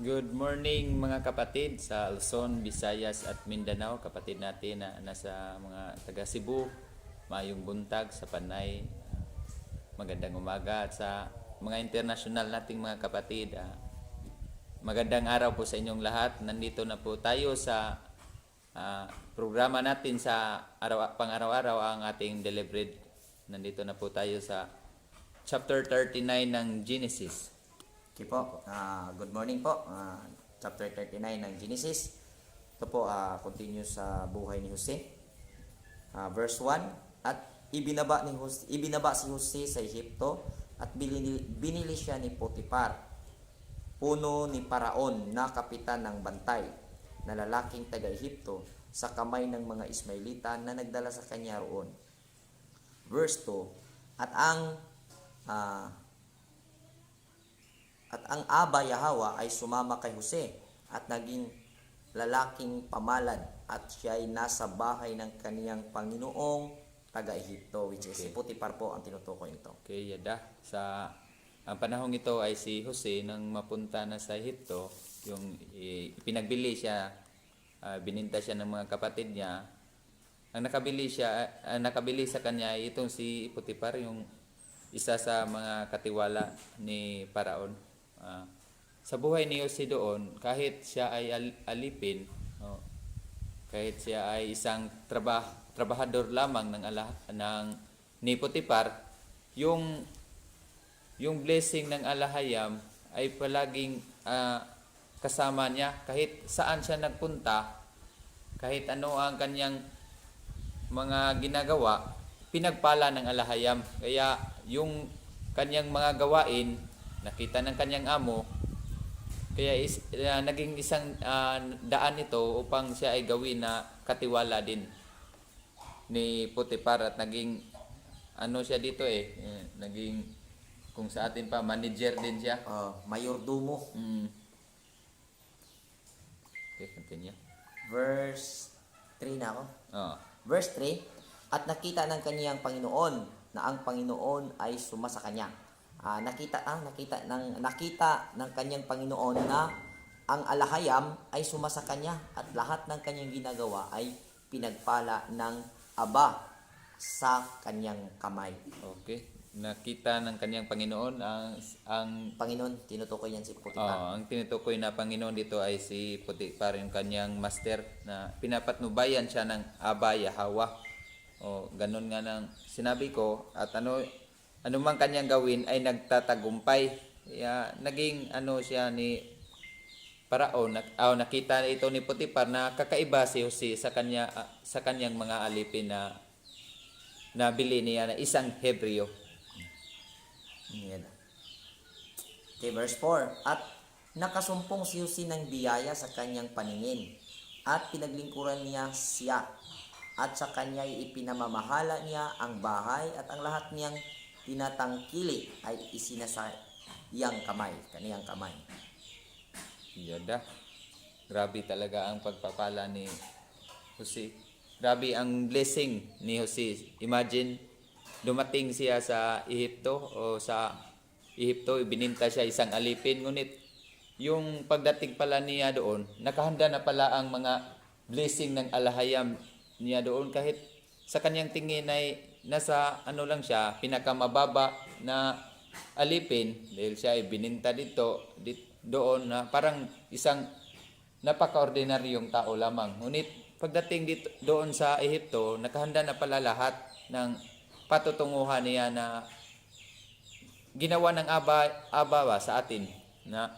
Good morning mga kapatid sa Luzon, Visayas at Mindanao. Kapatid natin na nasa mga taga Cebu, mayong buntag sa Panay. Magandang umaga at sa mga international nating mga kapatid. Magandang araw po sa inyong lahat. Nandito na po tayo sa programa natin sa pang-araw-araw ang ating Daily Bread. Nandito na po tayo sa chapter 39 ng Genesis. Okay po, good morning po. Chapter 39 ng Genesis. Ito po, continue sa buhay ni Jose. Verse 1, at ibinaba si Jose sa Ehipto at binili siya ni Potiphar, puno ni Paraon na kapitan ng bantay, na lalaking taga-Ehipto, sa kamay ng mga Ismailita na nagdala sa kanya roon. Verse 2, at ang Aba Yahawa ay sumama kay Jose at naging lalaking pamalad, at siya ay nasa bahay ng kaniyang Panginoong taga-Ehipto, which is si Potiphar po ang tinutukoy nito. Okay, yada. Ang panahong ito ay si Jose nang mapunta na sa Ehipto, yung ipinagbili siya, bininta siya ng mga kapatid niya. Ang nakabili sa kanya ay itong si Potiphar, yung isa sa mga katiwala ni Paraon. Sa buhay ni Jose doon, kahit siya ay alipin, kahit siya ay isang trabahador lamang ni Potiphar, yung blessing ng alahayam ay palaging kasama niya kahit saan siya nagpunta, kahit ano ang kanyang mga ginagawa, pinagpala ng alahayam. Kaya yung kanyang mga gawain nakita ng kanyang amo, kaya naging isang daan ito upang siya ay gawin na katiwala din ni Potiphar, at naging siya dito naging, kung sa atin pa, manager din siya. Mayordomo. Okay, continue. Verse 3 na ako. Verse 3, at nakita ng kaniyang Panginoon na ang Panginoon ay suma sa kanya. Nakita ng kanyang Panginoon na ang alahayam ay suma sa kanya, at lahat ng kanyang ginagawa ay pinagpala ng Aba sa kanyang kamay. Okay. Nakita ng kanyang Panginoon ang Panginoon, tinutukoy yan si Potiphar. ang tinutukoy na Panginoon dito ay si Potiphar, yung kanyang master, na pinapatnubayan siya ng Aba Yahawa. Ganun nga nang sinabi ko, at anumang kanyang gawin ay nagtatagumpay. Kaya naging siya ni Paraon. Nakita ito ni Potiphar na kakaiba si Jose sa kanyang mga alipin na nabili niya na isang Hebreo. Okay, verse 4, at nakasumpong si Jose ng biyaya sa kanyang paningin, at pinaglingkuran niya siya, at sa kanya ipinamamahala niya ang bahay, at ang lahat niyang tinatangkili ay isinasa kaniyang kamay. Yada. Grabe talaga ang pagpapala ni Jose. Grabe ang blessing ni Jose. Imagine, dumating siya sa Ehipto, ibininta siya isang alipin, ngunit yung pagdating pala niya doon, nakahanda na pala ang mga blessing ng alahayam niya doon, kahit sa kanyang tingin ay nasa lang siya, pinakamababa na alipin, dahil siya ay bininta doon na parang isang napaka-ordinaryong tao lamang. Ngunit pagdating doon sa Ehipto, nakahanda na pala lahat ng patutunguhan niya na ginawa ng Aba sa atin, na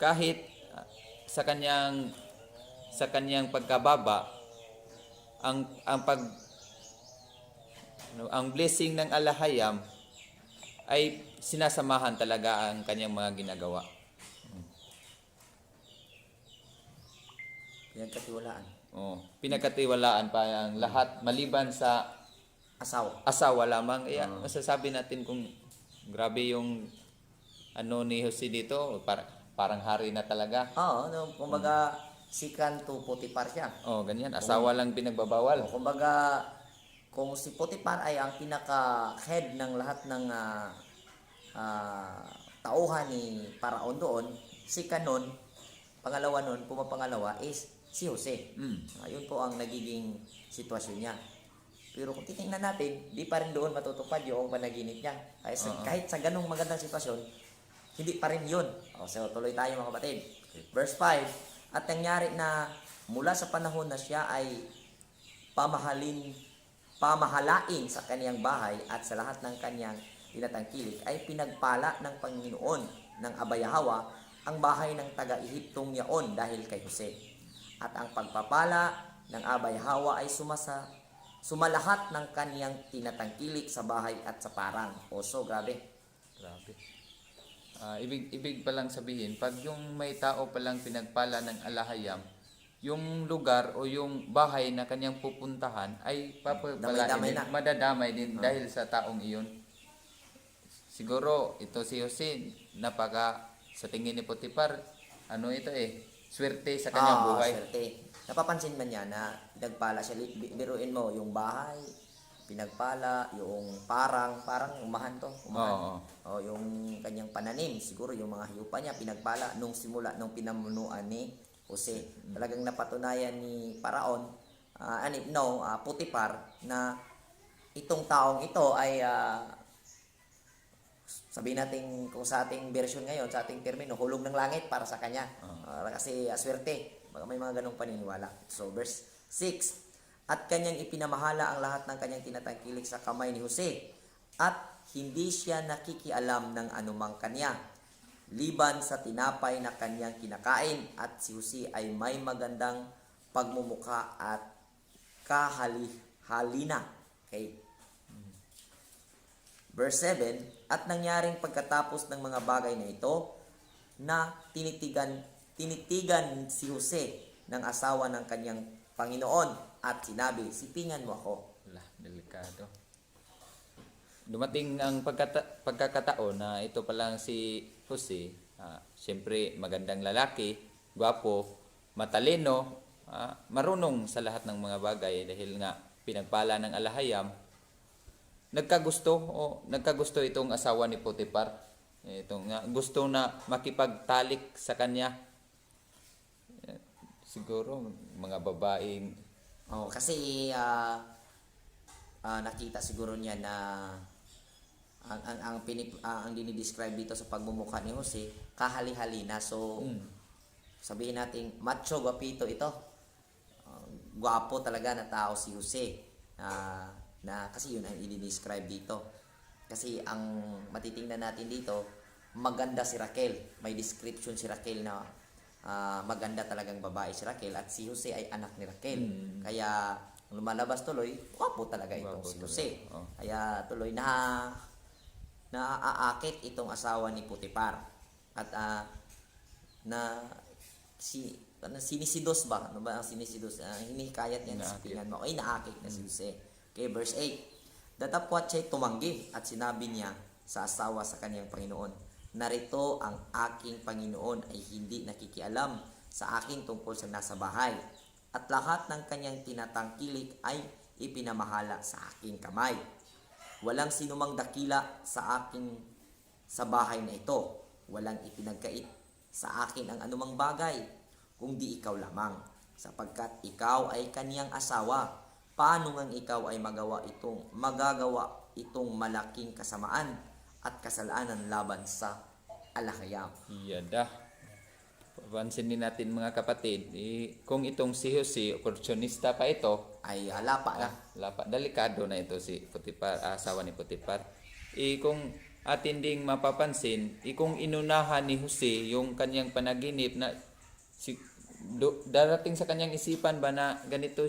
kahit sa kanyang pagkababa, ang blessing ng alahayam ay sinasamahan talaga ang kanyang mga ginagawa. Pinagkatiwalaan pa ang lahat maliban sa asawa lamang. Masasabi natin kung grabe yung ni Jose dito, parang hari na talaga. Kumbaga sikan to Potiphar siya. Ganyan, asawa lang pinagbabawal. Kumbaga, kung si Potiphar ay ang pinaka-head ng lahat ng tauhan ni Paraon doon, si Kanon, pangalawa nun, pumapangalawa is si Jose. Ayun po ang nagiging sitwasyon niya. Pero kung titingnan natin, di pa rin doon matutupad yung panaginip niya. Kahit sa ganung magandang sitwasyon, hindi pa rin yun. So tuloy tayo mga kapatid. Verse 5, at nangyari na mula sa panahon na siya ay pamahalain sa kaniyang bahay at sa lahat ng kaniyang tinatangkilik ay pinagpala ng Panginoon ng Abayahawa ang bahay ng taga-Ehiptong yaon dahil kay Jose. At ang pagpapala ng Abayahawa ay sumalahat ng kaniyang tinatangkilik sa bahay at sa parang. So grabe. Grabe. Ibig palang sabihin, pag yung may tao palang pinagpala ng alahayam, yung lugar o yung bahay na kanyang pupuntahan ay madadamay din dahil sa taong iyon. Siguro ito si Jose, sa tingin ni Potiphar, swerte sa kanyang buhay. Swerte. Napapansin man niya na pinagpala siya. Biruin mo, yung bahay, pinagpala, yung parang umahan. Yung kanyang pananim, siguro yung mga hiyupa niya, pinagpala nung pinamunuan ni Jose. Talagang napatunayan ni Paraon, Potiphar, na itong taong ito ay sabihin natin kung sa ating version ngayon, sa ating termino, hulog ng langit para sa kanya. Kasi swerte. May mga ganong paniniwala. So verse 6, at kanyang ipinamahala ang lahat ng kanyang tinatangkilik sa kamay ni Jose, at hindi siya nakikialam ng anumang kanya, liban sa tinapay na kanyang kinakain, at si Jose ay may magandang pagmumukha at kahalina. Okay. Verse 7, at nangyaring pagkatapos ng mga bagay na ito, na tinitigan si Jose ng asawa ng kanyang Panginoon at sinabi, sipingan mo ako. Delikado. Dumating ang pagkakataon na ito pa lang si Jose, siyempre magandang lalaki, gwapo, matalino, marunong sa lahat ng mga bagay dahil nga pinagpala ng alahayam. Nagkagusto itong asawa ni Potiphar. Gusto na makipagtalik sa kanya. Siguro mga babaeng kasi nakita siguro niya na ang dinidescribe dito sa pagmumukha ni Jose, kahali-halina. So sabihin natin macho guapito ito. Guwapo talaga na tao si Jose. Na kasi yun ang i-describe dito. Kasi ang matitingnan natin dito, maganda si Raquel. May description si Raquel na maganda talagang babae si Raquel, at si Jose ay anak ni Raquel. Kaya lumalabas tuloy, wapo talaga itong si Jose. Kaya tuloy na naaakit itong asawa ni Potiphar. At sinisidos ba? Ano ba ang sinisidos? Hinikayat niya na sipingan mo. Ay, naakit na si Jose. Okay, verse 8. Datapwat siya'y tumanggi at sinabi niya sa asawa sa kaniyang Panginoon, narito ang aking Panginoon ay hindi nakikialam sa akin tungkol sa nasa bahay, at lahat ng kanyang tinatangkilik ay ipinamahala sa aking kamay. Walang sinumang dakila sa bahay na ito. Walang ipinagkait sa akin ang anumang bagay, kung di ikaw lamang, sapagkat ikaw ay kaniyang asawa. Paano ngang ikaw ay magagawa itong malaking kasamaan at kasalanan laban sa alahayam? Iyada. Papansinin natin mga kapatid, kung itong si Jose, opportunista pa ito, ay lapa na. Delikado na ito si Potiphar, asawa ni Potiphar. Kung atin ding mapapansin, kung inunahan ni Jose yung kanyang panaginip na darating sa kanyang isipan ba na ganito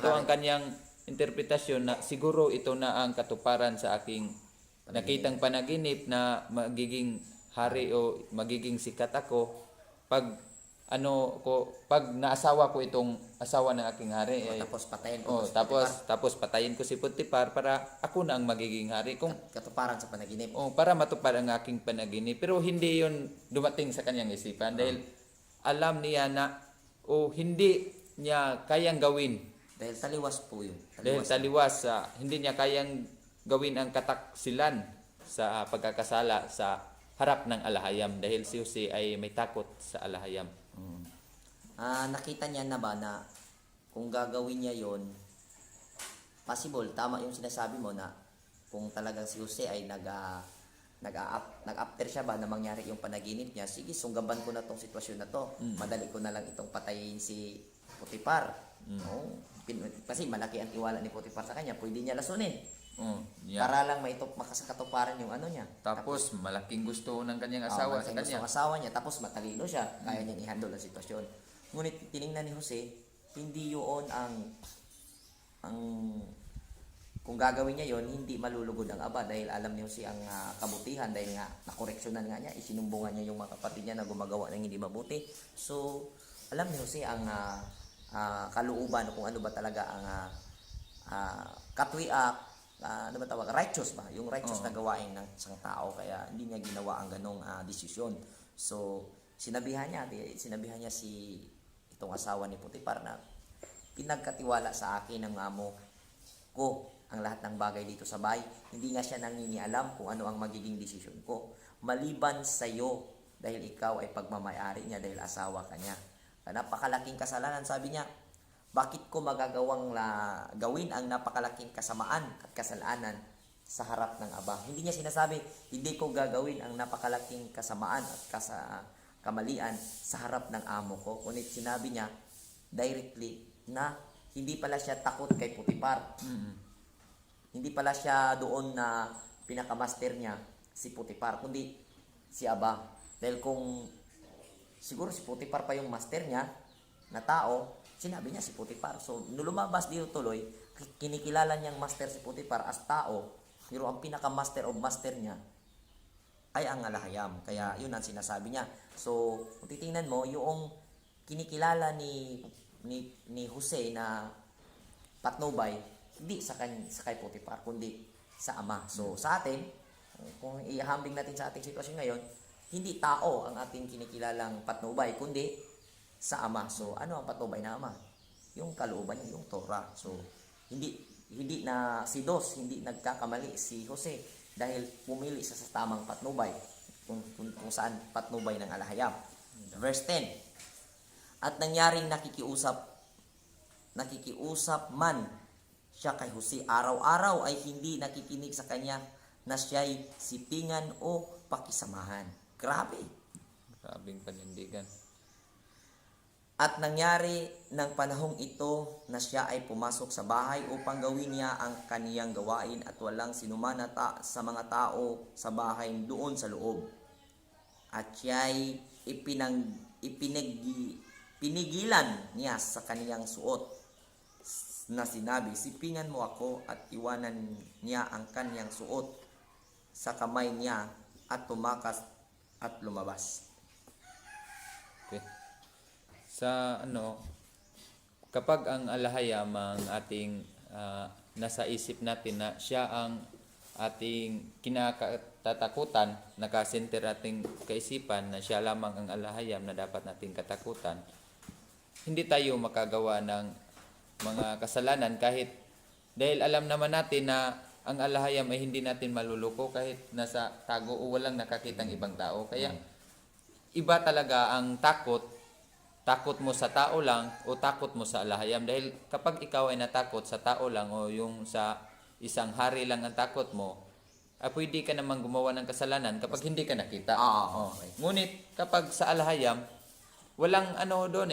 ang kanyang interpretasyon, na siguro ito na ang katuparan sa aking nakitang panaginip na magiging hari o magiging sikat ako pag naasawa ko itong asawa ng aking hari. Tapos patayin ko tapos patayin ko si Potiphar para ako na ang magiging hari. Kung katuparan sa panaginip. Para matupad ang aking panaginip. Pero hindi yon dumating sa kanyang isipan dahil alam niya na hindi niya kayang gawin. Dahil taliwas po yun. Hindi niya kayang gawin ang kataksilan sa pagkakasala sa harap ng alahayam dahil si Jose ay may takot sa alahayam. Nakita niya na ba na kung gagawin niya yon, possible, tama yung sinasabi mo na kung talagang si Jose ay nag-after siya ba na mangyari yung panaginip niya, sige, sunggaban ko na tong sitwasyon na to. Madali ko na lang itong patayin si Potiphar. Oo. Kasi malaki ang tiwala ni Potiphar sa kanya, pwede niya lasunin. Yeah. Para lang makasakatuparan yung ano niya. Tapos malaking gusto ng kanyang asawa sa kanya. Ang asawa niya, tapos matalino siya, kaya niyang i-handle ang sitwasyon. Ngunit tiningnan ni Jose, hindi yun ang kung gagawin niya yon, hindi malulugod ang aba dahil alam niyo si ang kabutihan dahil nga nakoreksyonan nga niya, isinumbungan niya yung mga kapatid niya na gumagawa ng hindi mabuti. So, alam niyo si ang kalooban kung ano ba talaga ang ano ba tawag, righteous ba? Yung righteous na gawain ng isang tao, kaya hindi niya ginawa ang ganong desisyon. So, sinabihan niya si itong asawa ni Potiphar na pinagkatiwala sa akin ng amo ko ang lahat ng bagay dito sa bahay. Hindi nga siya nangingialam kung ano ang magiging desisyon ko. Maliban sa iyo dahil ikaw ay pagmamayari niya dahil asawa ka niya. Napakalaking kasalanan, sabi niya. Bakit ko magagawang gawin ang napakalaking kasamaan at kasalanan sa harap ng aba? Hindi niya sinasabi, hindi ko gagawin ang napakalaking kasamaan at kamalian sa harap ng amo ko. Ngunit sinabi niya directly na hindi pala siya takot kay Potiphar. Hindi pala siya doon na pinakamaster niya si Potiphar, kundi si Aba. Dahil kung siguro si Potiphar pa yung master niya na tao, sinabi niya si Potiphar. So, nung lumabas dito tuloy, kinikilala niyang master si Potiphar as tao, pero ang pinaka-master of master niya ay ang alahayam. Kaya yun ang sinasabi niya. So, kung titingnan mo, yung kinikilala ni Jose na patnubay, hindi sa kay Potiphar, kundi sa ama. So, sa atin, kung ihambing natin sa ating sitwasyon ngayon, hindi tao ang ating kinikilalang patnubay, kundi sa ama. So, ano ang patnubay na ama? Yung kalooban niya, yung Torah. So, hindi na si Dos, hindi nagkakamali si Jose dahil pumili sa tamang patnubay kung saan patnubay ng alahayam. Verse 10. At nangyaring nakikiusap man siya kay Jose, araw-araw ay hindi nakikinig sa kanya na siya'y sipingan o pakisamahan. Grabe. Grabing panindigan. At nangyari ng panahong ito na siya ay pumasok sa bahay upang gawin niya ang kaniyang gawain at walang sinumana sa mga tao sa bahay doon sa loob. At siya'y pinigilan niya sa kaniyang suot na sinabi, sipingan mo ako, at iwanan niya ang kaniyang suot sa kamay niya at tumakas at lumabas. Okay. Sa kapag ang alahayam ang ating nasa isip natin na siya ang ating kinatatakutan, nakasinter nating kaisipan na siya lamang ang alahayam na dapat nating katakutan, hindi tayo makagawa ng mga kasalanan kahit dahil alam naman natin na ang alahayam ay hindi natin maluluko kahit nasa tago o walang nakakitang ibang tao. Kaya iba talaga ang takot mo sa tao lang o takot mo sa alahayam. Dahil kapag ikaw ay natakot sa tao lang o yung sa isang hari lang ang takot mo, pwede ka namang gumawa ng kasalanan kapag hindi ka nakita. Okay. Ngunit kapag sa alahayam, walang doon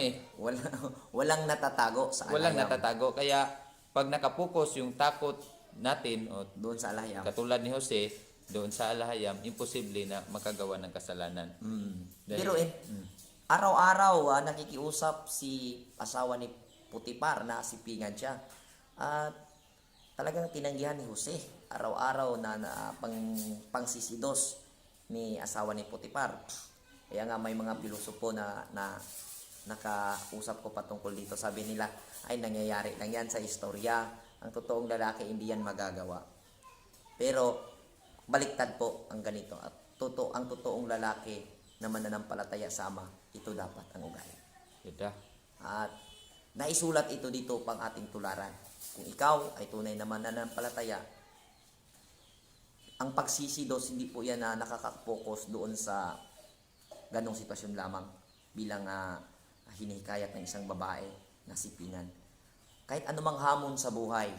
Walang natatago sa alahayam. Walang natatago. Kaya pag nakapokus yung takot natin o Doon sa alahayam. katulad ni Jose, doon sa alahayam, imposible na makagawa ng kasalanan. Pero araw-araw nakikiusap si asawa ni Potiphar na sipingan siya. At talagang tinanggihan ni Jose. Araw-araw na pangsisidos ni asawa ni Potiphar. Kaya nga may mga pilosopo na nakausap ko patungkol dito. Sabi nila, ay nangyayari lang yan sa istorya. Ang totoong lalaki hindi yan magagawa. Pero baliktad po ang ganito. At ang totoong lalaki na mananampalataya sa Ama, ito dapat ang ugali. At naisulat ito dito pang ating tularan. Kung ikaw ay tunay na mananampalataya, ang pagsisidos, hindi po yan na nakaka-focus doon sa ganong sitwasyon lamang bilang hinihikayat ng isang babae na sipingan. Kahit anumang hamon sa buhay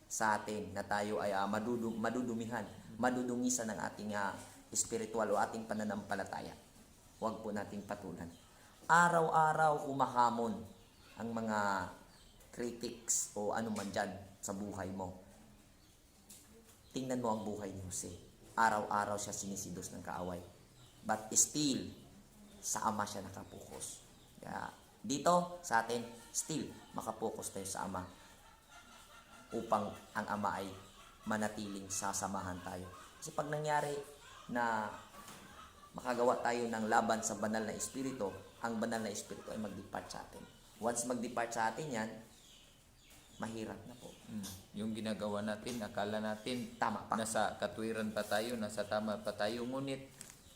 sa atin na tayo ay madudumihan, madudungisan ng ating spiritual o ating pananampalataya, huwag po nating patulan. Araw-araw humahamon ang mga critics o ano man dyan sa buhay mo. Tingnan mo ang buhay ni Jose. Araw-araw siya sinisidos ng kaaway. But still, sa Ama siya nakapokus. Kaya dito sa atin, still makapokus tayo sa Ama upang ang Ama ay manatiling sasamahan tayo. Kasi pag nangyari na makagawa tayo ng laban sa banal na espiritu, ang banal na espiritu ay mag-depart sa atin. Once mag-depart sa atin yan, mahirap na po. Yung ginagawa natin, akala natin Tama pa. nasa katwiran pa tayo, nasa tama pa tayo, ngunit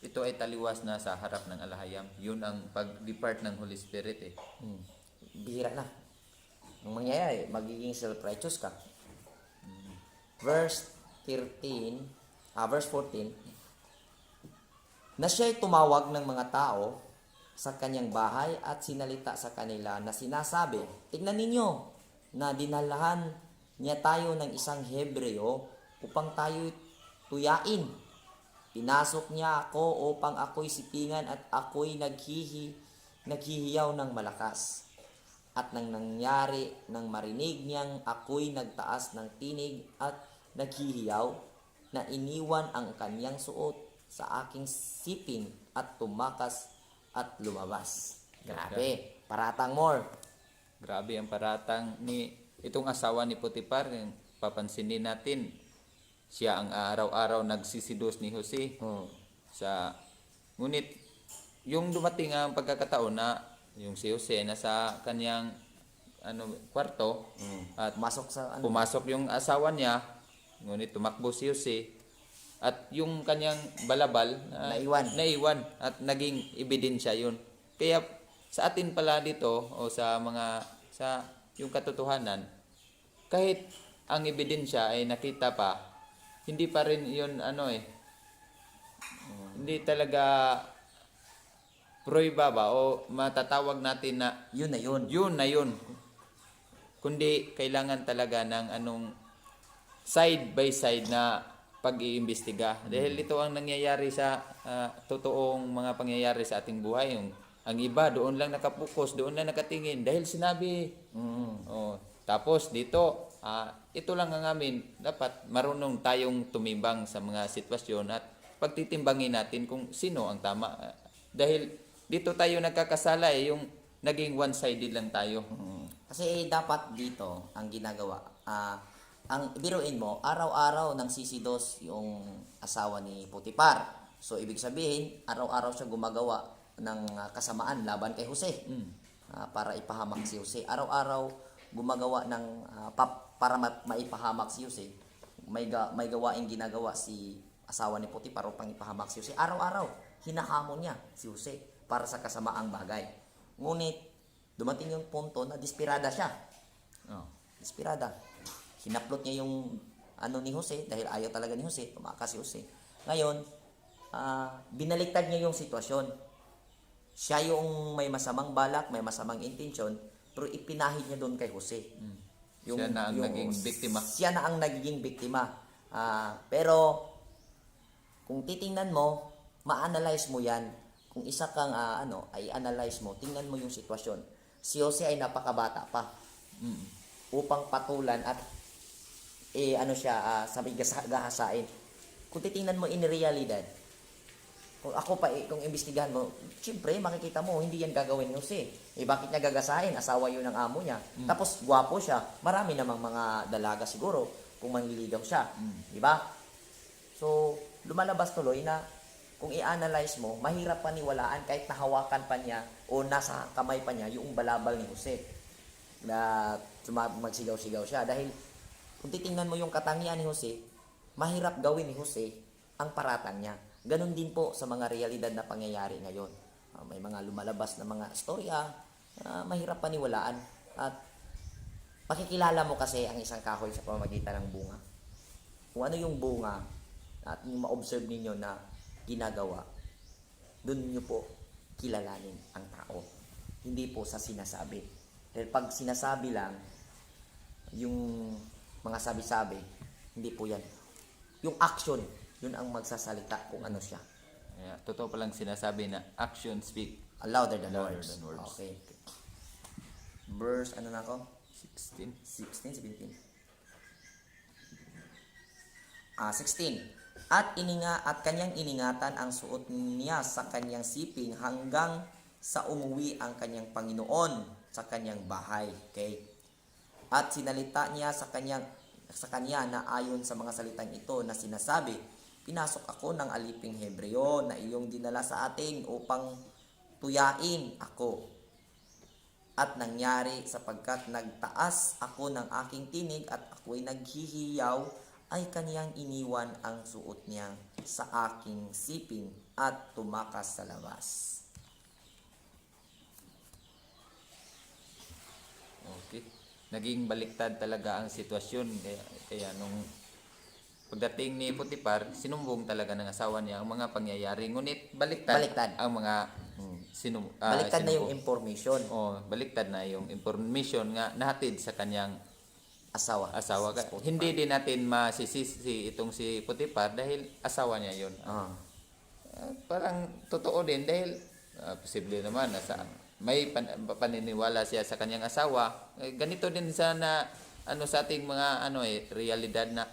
ito ay taliwas na sa harap ng alahayam. Yun ang pag-depart ng Holy Spirit eh. Bihira na. Ang mangyayari, magiging self-righteous ka. Verse 14, na siya'y tumawag ng mga tao sa kanyang bahay at sinalita sa kanila na sinasabi, tignan ninyo na dinalahan niya tayo ng isang Hebreo upang tayo tuyain. Pinasok niya ako upang ako'y sipingan at ako'y naghihiyaw ng malakas. At nang nangyari, nang marinig niyang ako'y nagtaas ng tinig at naghihiyaw, na iniwan ang kanyang suot sa aking siping at tumakas at lumabas. Grabe, paratang more. Grabe ang paratang ni itong asawa ni Potiphar. Yung papansinin natin, siya ang araw-araw nagsisidos ni Jose. Ngunit yung dumating ang pagkakataon na yung si Jose nasa kanyang kwarto at pumasok yung asawa niya, ngunit tumakbo si Jose at yung kanyang balabal naiwan at naging ebidensya yun. Kaya sa atin pala dito o sa yung katotohanan, kahit ang ebidensya ay nakita pa, hindi pa rin yun hindi talaga prueba ba o matatawag natin na Yun na yun. kundi kailangan talaga ng side by side na pag-iimbestiga. Dahil ito ang nangyayari sa totoong mga pangyayari sa ating buhay. Ang iba doon lang nakapokus, doon lang nakatingin dahil sinabi. Tapos dito, ito lang ang amin. Dapat marunong tayong tumimbang sa mga sitwasyon at pagtitimbangin natin kung sino ang tama. Dahil dito tayo nagkakasala yung naging one-sided lang tayo. Kasi dapat dito, ang ginagawa, ang biruin mo, araw-araw nang sisidos yung asawa ni Potiphar. So, ibig sabihin, araw-araw siya gumagawa ng kasamaan laban kay Jose. Para ipahamak si Jose. Araw-araw gumagawa ng para maipahamak si Jose. May gawaing ginagawa si asawa ni Potiphar upang ipahamak si Jose. Araw-araw, hinahamon niya si Jose para sa kasamaang bagay. Ngunit, dumating yung punto na desperada siya. Desperada. Hinaplot niya yung ni Jose dahil ayaw talaga ni Jose, tumakas si Jose. Ngayon, binaliktad niya yung sitwasyon. Siya yung may masamang balak, may masamang intensyon, pero ipinahid niya doon kay Jose. Siya na ang naging biktima. Siya na ang nagiging biktima. Pero, kung titingnan mo, ma-analyze mo yan. Kung isa kang ay analyze mo, tingnan mo yung sitwasyon. Si Jose ay napakabata pa. Upang patulan at sabi gahasain. Kung titingnan mo in realidad, kung ako pa kung imbestigahan mo, siyempre makikita mo hindi yan gagawin ni Jose. Bakit niya gagasahin? Asawa yun ng amo niya. Tapos gwapo siya. Marami namang mga dalaga siguro kung manliligaw siya. Di ba? So, lumalabas tuloy na kung i-analyze mo, mahirap paniwalaan kahit nahawakan pa niya o nasa kamay pa niya yung balabal ni Jose na magsigaw-sigaw siya. Dahil kung titingnan mo yung katangian ni Jose, mahirap gawin ni Jose ang paratang niya. Ganon din po sa mga realidad na pangyayari ngayon. May mga lumalabas na mga storya, mahirap paniwalaan. At makikilala mo kasi ang isang kahoy sa pamamagitan ng bunga. Kung ano yung bunga, at yung ma-observe ninyo na ginagawa, doon nyo po kilalanin ang tao. Hindi po sa sinasabi. Dahil pag sinasabi lang, yung mga sabi-sabi, hindi po yan. Yung action, yun ang magsasalita kung ano siya. Yeah, totoo palang sinasabi na action speak Louder than louder words. than words. Okay. Verse, ano na ako? 16. 16, 17. 16. At kanyang iningatan ang suot niya sa kanyang siping hanggang sa umuwi ang kanyang Panginoon sa kanyang bahay. Okay? At sinalita niya sa kanya na ayon sa mga salitang ito na sinasabi, pinasok ako ng aliping Hebreo na iyong dinala sa atin upang tuyain ako. At nangyari sapagkat nagtaas ako ng aking tinig at ako'y naghihiyaw, ay kaniyang iniwan ang suot niya sa aking siping at tumakas sa labas. Okay. Naging baliktad talaga ang sitwasyon. Kaya nung pagdating ni Potiphar, sinumbong talaga ng asawa niya ang mga pangyayari. Ngunit baliktad ang mga Baliktad na yung information. Baliktad na yung information nga nahatid sa kanyang Asawa. Hindi din natin masisisi itong si Potiphar dahil asawa niya yun. Parang totoo din dahil posible naman na may paniniwala siya sa kanyang asawa. Ganito din sana sa ating mga realidad na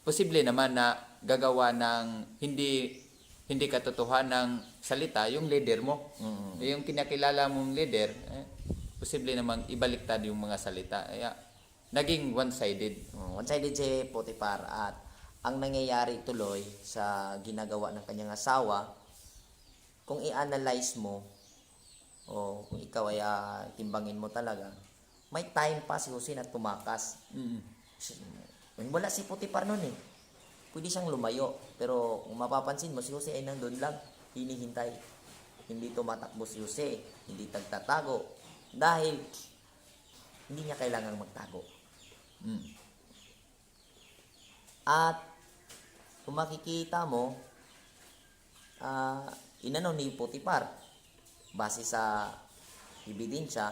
posible naman na gagawa ng hindi katotohanan ng salita yung leader mo. Yung kinakilala mong leader, posible namang ibaliktad yung mga salita. Kaya naging one-sided. One-sided si Potiphar at ang nangyayari tuloy sa ginagawa ng kanyang asawa, kung i-analyze mo o kung ikaw ay timbangin mo talaga, may time pa si Jose na tumakas. Wala si Potiphar noon eh. Pwede siyang lumayo. Pero kung mapapansin mo, si Jose ay nandun lang, hinihintay. Hindi tumatakbo si Jose, hindi tagtatago. Dahil hindi niya kailangang magtago. At kung makikita mo, inano ni Potiphar, base sa ebidensya,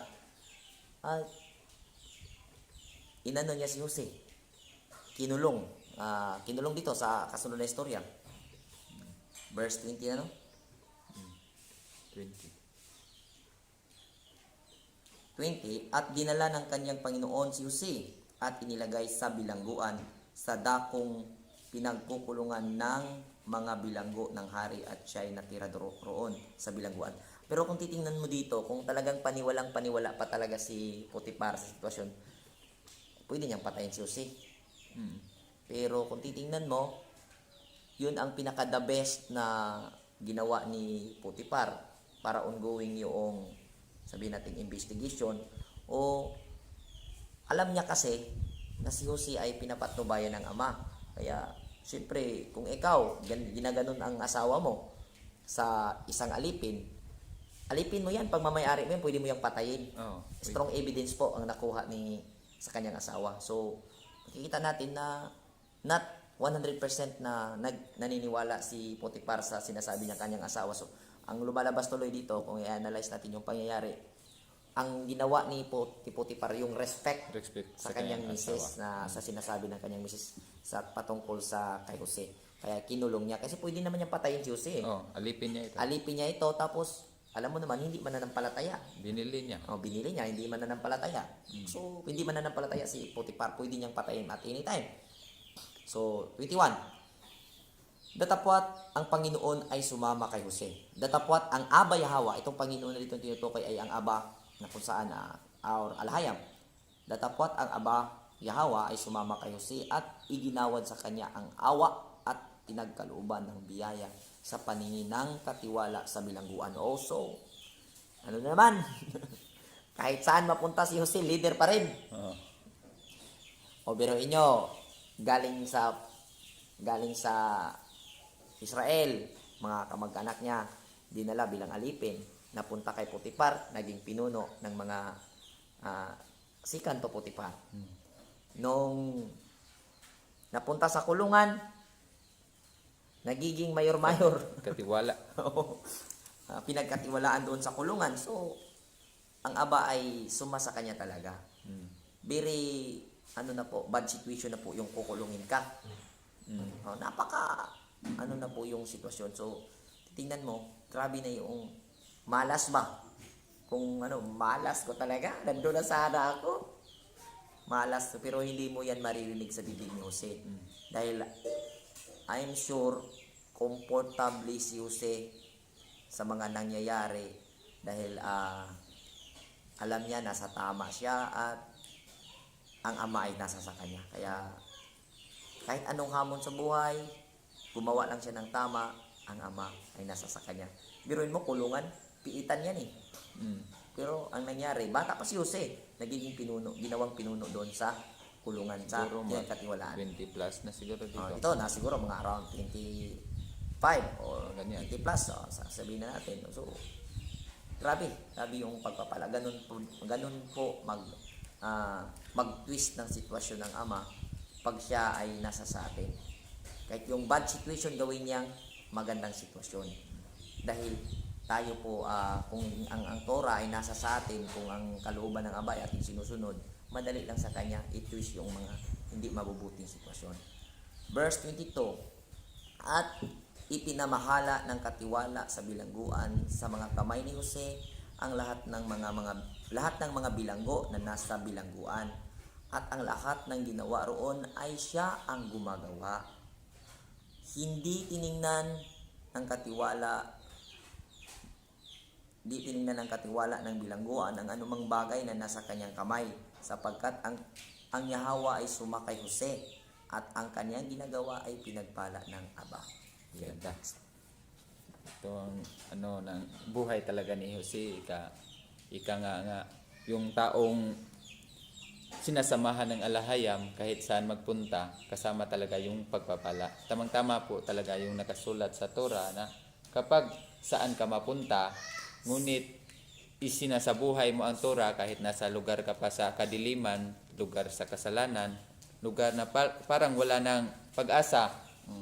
inano niya si Jose. Kinulong dito sa kasunod na istorya. Verse 20 ano? 20. At dinala ng kanyang Panginoon si Jose at inilagay sa bilangguan sa dakong pinagkukulungan ng mga bilanggo ng hari at siya'y natira roon sa bilangguan. Pero kung titingnan mo dito, kung talagang paniwalang paniwala pa talaga si Potiphar sa sitwasyon, pwede niyang patayin si Jose. Pero kung titingnan mo, yun ang pinaka-the best na ginawa ni Potiphar para ongoing yung sabihin natin investigation, o alam niya kasi na si Jose ay pinapatnubayan ng ama. Kaya siyempre kung ikaw ginaganon ang asawa mo sa isang alipin mo yan, pag mamayari mo yan, pwede mo yung patayin. Strong evidence po ang nakuha sa kanyang asawa. So makikita natin na not 100% na naniniwala si Potiphar sa sinasabi ng kanyang asawa. So ang lumalabas tuloy dito, kung i-analyze natin yung pangyayari, ang ginawa ni Potiphar yung respect sa kanyang misis na sa sinasabi ng kanyang misis sa patungkol sa kay Jose. Kaya kinulong niya kasi pwede naman niyang patayin si Jose. Alipin niya ito. Alipin niya ito, tapos alam mo naman hindi mananampalataya. Binili niya. Binili niya, hindi mananampalataya. So hindi mananampalataya si Potiphar, pwede niyang patayin at anytime. So 21. Datapwat ang Panginoon ay sumama kay Jose. Datapwat ang Aba Yahweh, itong Panginoon na dito tinutukoy ay ang Aba na kung saan or Alhayam. Datapwat ang Aba Yahweh ay sumama kay Jose at iginawad sa kanya ang awa at pinagkalooban ng biyaya sa paningin ng katiwala sa bilangguan. So, ano naman? Kahit saan mapunta si Jose, leader pa rin. O biruin nyo, galing sa Israel, mga kamag-anak niya, dinala bilang alipin, napunta kay Potiphar, naging pinuno ng mga sikan to Potiphar. Nung napunta sa kulungan, nagiging mayor-mayor. Katiwala. Oo. Pinagkatiwalaan doon sa kulungan. So, ang aba ay sumasa kanya talaga. Mm. Very, bad situation na po yung kukulungin ka. Na po yung sitwasyon. So, tingnan mo, grabe na yung malas ba? Kung malas ko talaga, nandun na sana ako. Malas, pero hindi mo yan maririnig sa bibig ni Jose. Dahil, I'm sure, comfortably si Jose sa mga nangyayari. Dahil, alam niya, nasa tama siya at ang ama ay nasa sa kanya. Kaya, kahit anong hamon sa buhay, gumawa lang siya ng tama, ang ama ay nasa sa kanya. Biruin mo, kulungan, piitan yan eh. Pero ang nangyari, bata pa si Jose, nagiging ginawang pinuno doon sa kulungan sa Siguro katiwalaan. 20 plus na siguro dito. Ito na siguro mga around 25 or Ganyan. 20 plus, sabihin na natin. So, grabe yung pagpapala. Ganun po mag-twist ng sitwasyon ng ama pag siya ay nasa sa atin. Kahit yung bad situation, gawin niyang magandang sitwasyon. Dahil tayo po, kung ang Torah ay nasa sa atin, kung ang kalooban ng aba ay ating sinusunod, madali lang sa kanya i-twist yung mga hindi mabubuting sitwasyon. Verse 22, at ipinamahala ng katiwala sa bilangguan sa mga kamay ni Jose ang lahat ng mga bilanggo na nasa bilangguan, at ang lahat ng ginawa roon ay siya ang gumagawa. Hindi tiningnan ng katiwala ng bilangguan ang anumang bagay na nasa kanyang kamay, sapagkat ang Yahawa ay sumakay Jose at ang kanyang ginagawa ay pinagpala ng Aba. Ganda. Ito ang ng buhay talaga ni Jose. Ika nga yung taong sinasamahan ng alahayam kahit saan magpunta, kasama talaga yung pagpapala. Tamang-tama po talaga yung nakasulat sa Torah na kapag saan ka mapunta, ngunit isinasabuhay mo ang Torah kahit nasa lugar ka pa sa kadiliman, lugar sa kasalanan, lugar na parang wala ng pag-asa.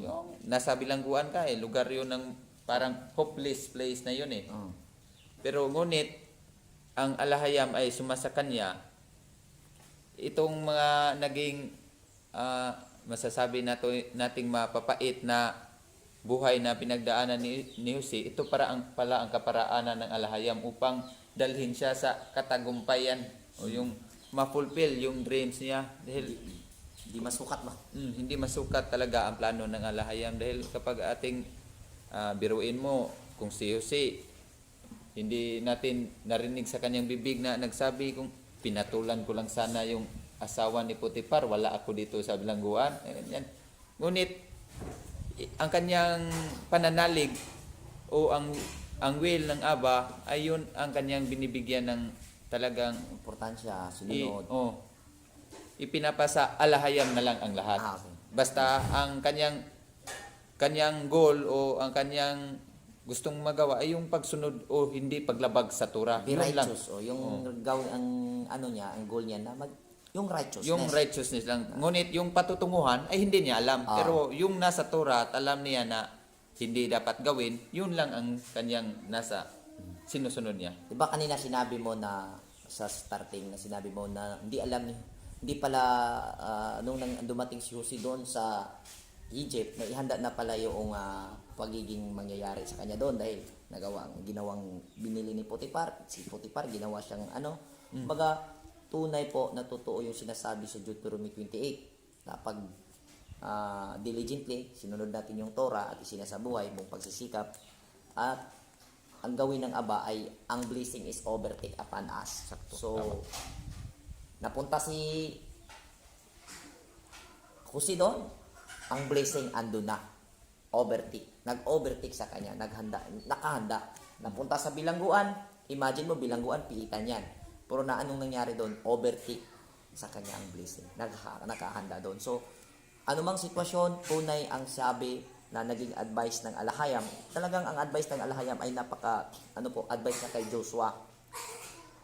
Yung nasa bilangguan ka lugar yun ng parang hopeless place na yun eh. Pero ngunit ang alahayam ay sumasa kanya. Itong mga naging masasabi nating mapapait na buhay na pinagdaanan ni Jose, ito pala ang kaparaanan ng alahayam upang dalhin siya sa katagumpayan o yung ma-fulfill yung dreams niya. Dahil Hindi masukat ba? hindi masukat talaga ang plano ng alahayam. Dahil kapag ating biruin mo, kung si Jose, hindi natin narinig sa kanyang bibig na nagsabi kung pinatulan ko lang sana yung asawa ni Potiphar, wala ako dito sa bilangguan. Yan. Ngunit ang kanyang pananalig o ang will ng Aba ay yun ang kanyang binibigyan ng talagang Importansya, sinunod. ipinapasa alahayam na lang ang lahat. Okay. Basta ang kanyang goal o ang kanyang gustong magawa ay yung pagsunod o hindi paglabag sa Torah. Be Yun lang. righteous. Yung gawin, ang goal niya na yung righteousness. Yung righteousness lang. Ngunit yung patutunguhan ay hindi niya alam. Pero yung nasa Torah at alam niya na hindi dapat gawin, yun lang ang kanyang nasa sinusunod niya. Diba kanina sinabi mo na sa starting na sinabi mo na hindi pala nung dumating si Jose doon sa Egypt, na ihanda na pala yung pagiging mangyayari sa kanya doon dahil ginawang binili ni Potiphar. Si Potiphar ginawa siyang baga tunay po na totoo yung sinasabi sa Deuteronomy 28 na pag diligently sinunod natin yung Torah at isinasabuhay mong pagsisikap, at ang gawin ng Aba ay ang blessing is overtake upon us. Sakto. So napunta si Jose doon, ang blessing andun na. Overtake. Nag-overtake sa kanya. Nakahanda. Napunta sa bilangguan. Imagine mo, bilangguan, piitan yan. Pero na anong nangyari doon? Overtake sa kanya ang blessing. Nakahanda doon. So, anumang sitwasyon, tunay ang sabi na naging advice ng alahayam. Talagang ang advice ng alahayam ay advice na kay Joshua.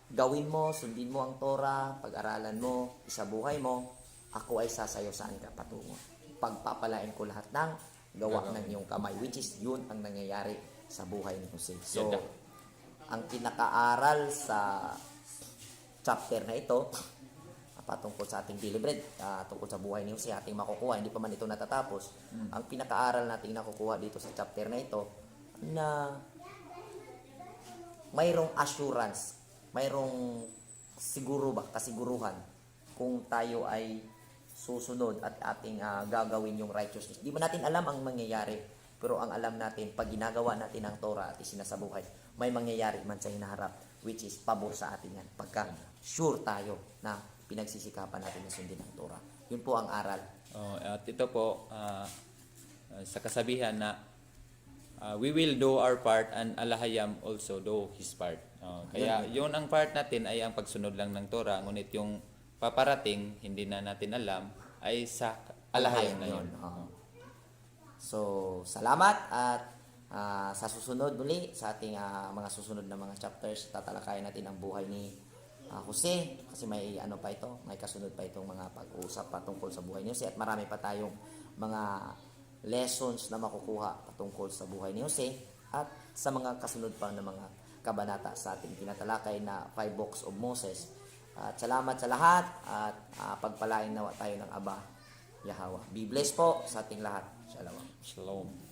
Gawin mo, sundin mo ang Torah, pag-aralan mo, isabuhay mo, ako ay sasayo saan ka patungo. Pagpapalain ko lahat ng gawa Gagawin. ng iyong kamay, which is yun ang nangyayari sa buhay ni Jose. So, Yan. ang pinakaaral sa chapter na ito, patungkol sa ating daily bread, tungkol sa buhay ni Jose, ating makukuha, hindi pa man ito natatapos. Ang pinakaaral nating nakukuha dito sa chapter na ito, na mayroong assurance, mayroong kasiguruhan kung tayo ay susunod at ating gagawin yung righteousness. Di ba natin alam ang mangyayari, pero ang alam natin, pag ginagawa natin ang Torah at isinasabuhay, may mangyayari man sa hinaharap, which is pabor sa atin yan. Pagka sure tayo na pinagsisikapan natin na sundin ang Torah. Yun po ang aral. At ito po, sa kasabihan na we will do our part and Alahayam also do his part. Kaya yun ang part natin ay ang pagsunod lang ng Torah, ngunit yung paparating, hindi na natin alam, ay sa Alahayam na yun. So, salamat at sa susunod muli, sa ating mga susunod na mga chapters, tatalakayin natin ang buhay ni Jose, kasi may pa ito, may kasunod pa itong mga pag-uusap patungkol sa buhay ni Jose at marami pa tayong mga lessons na makukuha patungkol sa buhay ni Jose at sa mga kasunod pa na mga kabanata sa ating tinatalakay na 5 Books of Moses. At salamat sa lahat at pagpalain nawa tayo ng Aba Yahweh. Be blessed po sa ating lahat. Shalom. Shalom.